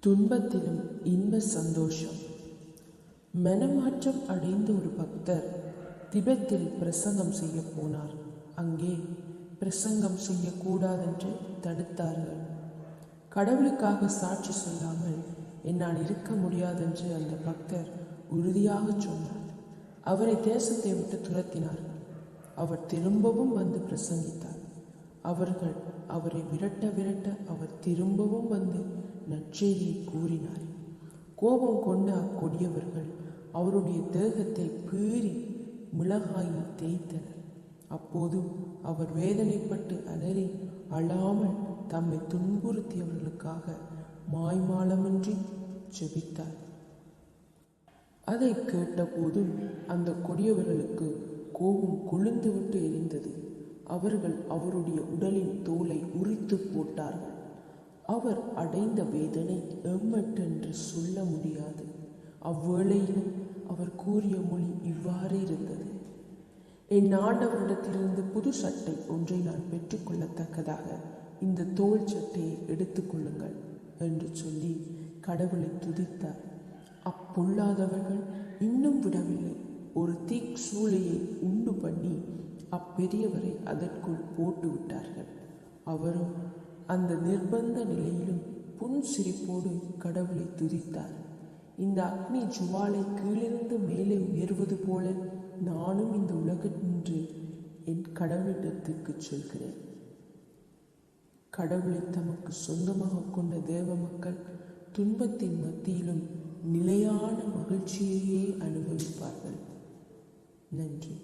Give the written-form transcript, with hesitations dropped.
துன்பத்திலும் இன்ப சந்தோஷம். மனமாற்றம் அடைந்த ஒரு பக்தர் திபெத்தில் பிரசங்கம் செய்ய போனார். அங்கே பிரசங்கம் செய்யக்கூடாதென்று தடுத்தார்கள். கடவுளுக்காக சாட்சி சொல்லாமல் என்னால் இருக்க முடியாதென்று அந்த பக்தர் உறுதியாக சொன்னார். அவரை தேசத்தை விட்டு துரத்தினார்கள். அவர் திரும்பவும் வந்து பிரசங்கித்தார். அவர்கள் அவரை விரட்ட அவர் திரும்பவும் வந்து நற்செய்தியை கூறினார். கோபம் கொண்ட அக்கொடியவர்கள் அவருடைய தேகத்தை பீறி மிளகாயில் தேய்த்தனர். அப்போதும் அவர் வேதனைப்பட்டு அலறி அழாமல் தம்மை துன்புறுத்தியவர்களுக்காக மாய்மாலமின்றி ஜெபித்தார். அதை கேட்டபோதும் அந்த கொடியவர்களுக்கு கோபம் கொழுந்துவிட்டு எரிந்தது. அவர்கள் அவருடைய உடலின் தோலை உரித்து போட்டார்கள். அவர் அடைந்த வேதனை எம்மட்டென்று சொல்ல முடியாது. அவ்வேளையிலும் அவர் கூறிய மொழி இவ்வாறு இருந்தது: என் ஆண்டவரிடத்திலிருந்து புது சட்டை ஒன்றை நான் பெற்றுக்கொள்ளத்தக்கதாக இந்த தோல் சட்டையை எடுத்துக்கொள்ளுங்கள் என்று சொல்லி கடவுளை துதித்தார். அப்பொல்லாதவர்கள் இன்னும் விடவில்லை. ஒரு தீச்சூளையை உண்டு பண்ணி அப்பெரியவரை அதற்குள் போட்டு விட்டார்கள். அவரும் அந்த நிர்பந்த நிலையிலும் புன்சிரிப்போடு கடவுளை துதித்தார். இந்த அக்னி ஜுவாலை கீழிருந்து மேலே உயர்வது போல நானும் இந்த உலகத்தின்று என் கடவுளிடத்துக்கு செல்கிறேன். கடவுளை தமக்கு சொந்தமாக கொண்ட தேவ மக்கள் துன்பத்தின் மத்தியிலும் நிலையான மகிழ்ச்சியையே அனுபவிப்பார்கள். நன்றி.